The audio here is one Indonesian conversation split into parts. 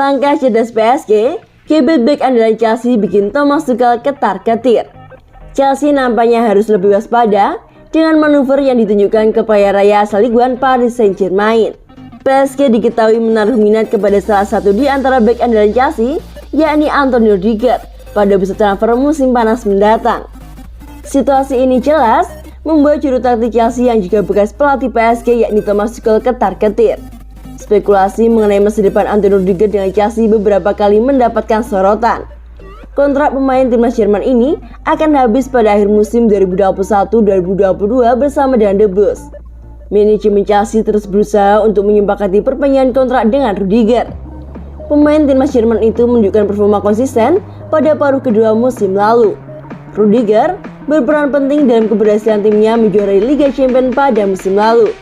Langkah cerdas PSG, kibet bek andalan Chelsea bikin Thomas Tuchel ketar-ketir. Chelsea nampaknya harus lebih waspada dengan manuver yang ditunjukkan ke kaya raya asal Ligue 1 Paris Saint-Germain. PSG diketahui menaruh minat kepada salah satu di antara bek andalan Chelsea, yakni Antonio Rudiger, pada bursa transfer musim panas mendatang. Situasi ini jelas membuat juru taktik Chelsea yang juga bekas pelatih PSG yakni Thomas Tuchel ketar-ketir. Spekulasi mengenai masa depan Antonio Rudiger dengan Chelsea beberapa kali mendapatkan sorotan. Kontrak pemain timnas Jerman ini akan habis pada akhir musim 2021-2022 bersama dengan The Blues. Manajemen Chelsea terus berusaha untuk menyepakati perpanjangan kontrak dengan Rudiger. Pemain timnas Jerman itu menunjukkan performa konsisten pada paruh kedua musim lalu. Rudiger berperan penting dalam keberhasilan timnya menjuarai Liga Champions pada musim lalu.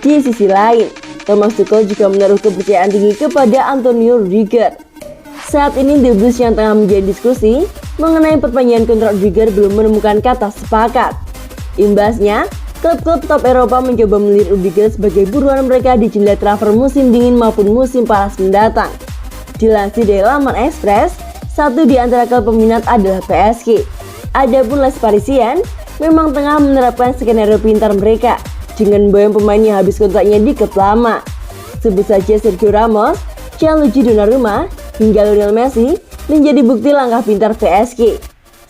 Di sisi lain, Thomas Tuchel juga menaruh kepercayaan tinggi kepada Antonio Rudiger. Saat ini The Blues yang tengah menjadi diskusi mengenai perpanjangan kontrak Rudiger belum menemukan kata sepakat. Imbasnya, klub-klub top Eropa mencoba melirik Rudiger sebagai buruan mereka di jendela transfer musim dingin maupun musim panas mendatang. Dilansir dari laman Express, satu di antara klub peminat adalah PSG. Adapun Les Parisiens memang tengah menerapkan skenario pintar mereka dengan memboyong pemain yang habis kontraknya di klub lama. Sebut saja Sergio Ramos, Gianluigi Donnarumma, hingga Lionel Messi menjadi bukti langkah pintar PSG.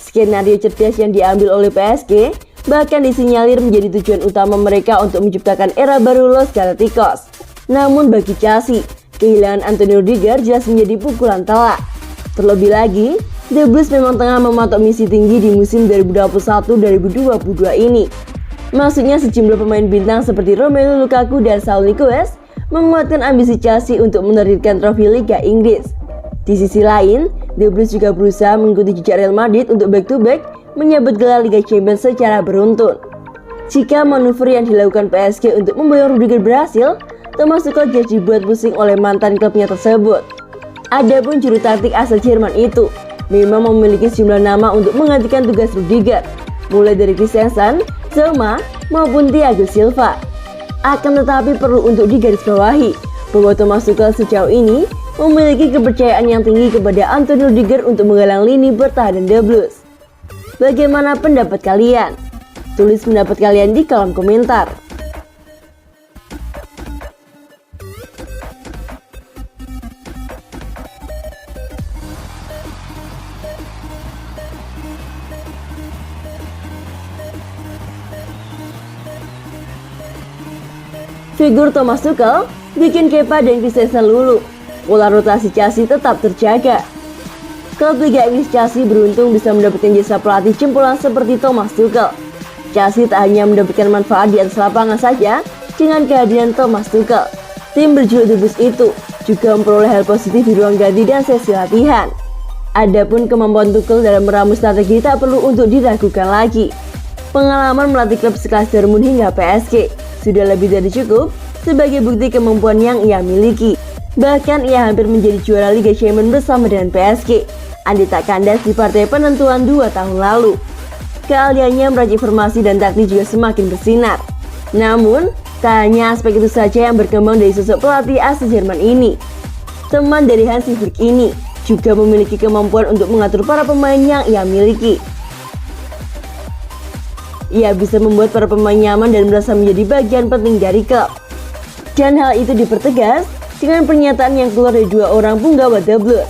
Skenario cerdas yang diambil oleh PSG bahkan disinyalir menjadi tujuan utama mereka untuk menciptakan era baru Los Galacticos. Namun bagi Chelsea, kehilangan Antonio Rudiger jelas menjadi pukulan telak. Terlebih lagi, The Blues memang tengah mematok misi tinggi di musim 2021-2022 ini. Maksudnya sejumlah pemain bintang seperti Romelu Lukaku dan Saul Niguez menguatkan ambisi Chelsea untuk menerbitkan trofi Liga Inggris. Di sisi lain, The Blues juga berusaha mengikuti jejak Real Madrid untuk back-to-back menyabet gelar Liga Champions secara beruntun. Jika manuver yang dilakukan PSG untuk memboyong Rudiger berhasil, Thomas Tuchel jadi dibuat pusing oleh mantan klubnya tersebut. Adapun juru taktik asal Jerman itu memang memiliki sejumlah nama untuk menggantikan tugas Rudiger, mulai dari Christensen, Zouma, maupun Thiago Silva. Akan tetapi perlu untuk digarisbawahi bahwa Thomas Tuchel sejauh ini memiliki kepercayaan yang tinggi kepada Antonio Rudiger untuk menggalang lini pertahanan The Blues. Bagaimana pendapat kalian? Tulis pendapat kalian di kolom komentar. Figur Thomas Tuchel bikin Kepa dan Christensen luluh. Pola rotasi Chelsea tetap terjaga. Klub Liga Inggris Chelsea beruntung bisa mendapatkan jasa pelatih jempolan seperti Thomas Tuchel. Chelsea tak hanya mendapatkan manfaat di atas lapangan saja dengan kehadiran Thomas Tuchel. Tim berjuluk The Blues itu juga memperoleh hal positif di ruang ganti dan sesi latihan. Adapun kemampuan Tuchel dalam meramu strategi tak perlu untuk diragukan lagi. Pengalaman melatih klub sekelas Dortmund hingga PSG sudah lebih dari cukup sebagai bukti kemampuan yang ia miliki. Bahkan ia hampir menjadi juara Liga Champions bersama dengan PSG. Andi tak kandas di partai penentuan 2 tahun lalu. Keahliannya meracik formasi dan taktik juga semakin bersinar. Namun, tak hanya aspek itu saja yang berkembang dari sosok pelatih asal Jerman ini. Teman dari Hansi Flick ini juga memiliki kemampuan untuk mengatur para pemain yang ia miliki. Ia bisa membuat para pemain nyaman dan merasa menjadi bagian penting dari klub. Dan hal itu dipertegas dengan pernyataan yang keluar dari dua orang punggawa The Blues.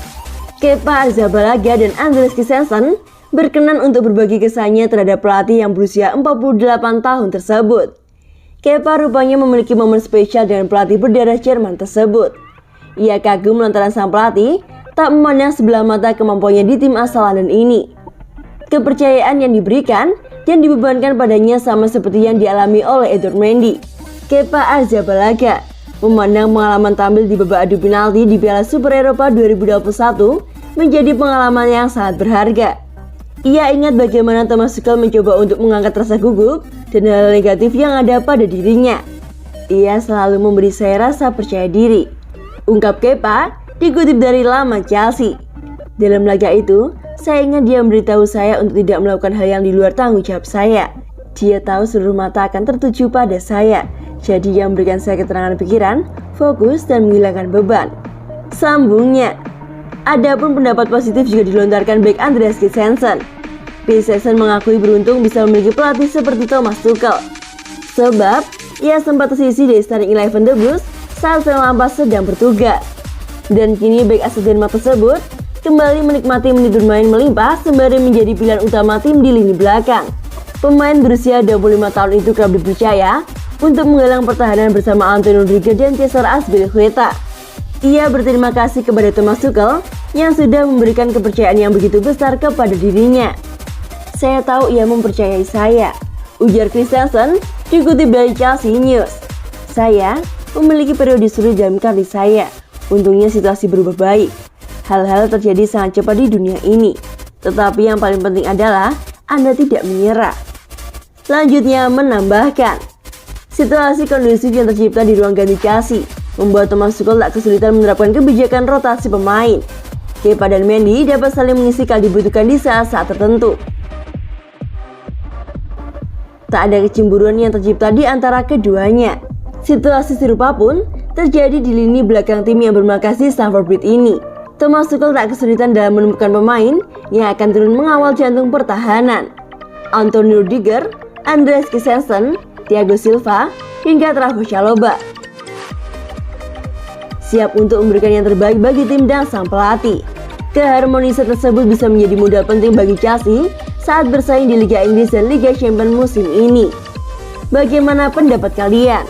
Kepa Arrizabalaga dan Andreas Christensen berkenan untuk berbagi kesannya terhadap pelatih yang berusia 48 tahun tersebut. Kepa rupanya memiliki momen spesial dengan pelatih berdarah Jerman tersebut. Ia kagum lantaran sang pelatih tak memandang sebelah mata kemampuannya di tim asal London ini. Kepercayaan yang diberikan dan dibebankan padanya sama seperti yang dialami oleh Edouard Mendy. Kepa Arrizabalaga memandang pengalaman tampil di babak adu penalti di Piala Super Eropa 2021 menjadi pengalaman yang sangat berharga. Ia ingat bagaimana Thomas Tuchel mencoba untuk mengangkat rasa gugup dan hal negatif yang ada pada dirinya. Ia selalu memberi saya rasa percaya diri, ungkap Kepa dikutip dari laman Chelsea. Dalam laga itu, saya ingat dia memberitahu saya untuk tidak melakukan hal yang di luar tanggung jawab saya. Dia tahu seluruh mata akan tertuju pada saya, jadi dia memberikan saya keterangan pikiran, fokus, dan menghilangkan beban. Sambungnya, Adapun pendapat positif juga dilontarkan bek Andreas Christensen. Christensen mengakui beruntung bisa memiliki pelatih seperti Thomas Tuchel. Sebab, ia sempat tersisih dari starting 11 The Blues saat Frank Lampard sedang bertugas. Dan kini bek asal Denmark tersebut kembali menikmati menit bermain melimpah sembari menjadi pilihan utama tim di lini belakang. Pemain berusia 25 tahun itu kerap dipercaya untuk menggalang pertahanan bersama Antonio Rudiger dan Cesar Azpilicueta. Ia berterima kasih kepada Thomas Tuchel yang sudah memberikan kepercayaan yang begitu besar kepada dirinya. Saya tahu ia mempercayai saya, ujar Christensen dikutip dari Chelsea News. Saya memiliki periode sulit dalam karir saya. Untungnya situasi berubah baik. Hal-hal terjadi sangat cepat di dunia ini. Tetapi yang paling penting adalah Anda tidak menyerah. Selanjutnya menambahkan, situasi kondusif yang tercipta di ruang ganti Chelsea membuat Thomas Tuchel tak kesulitan menerapkan kebijakan rotasi pemain. Kepa dan Mendy dapat saling mengisi kalau dibutuhkan di saat-saat tertentu. Tak ada kecemburuan yang tercipta di antara keduanya. Situasi serupa pun terjadi di lini belakang tim yang bermarkas di Stamford Bridge ini. Thomas Tuchel tak kesulitan dalam menemukan pemain yang akan turun mengawal jantung pertahanan. Antonio Rudiger, Andreas Christensen, Thiago Silva, hingga Trevoh Chalobah siap untuk memberikan yang terbaik bagi tim dan sang pelatih. Keharmonisan tersebut bisa menjadi modal penting bagi Chelsea saat bersaing di Liga Inggris dan Liga Champions musim ini. Bagaimana pendapat kalian?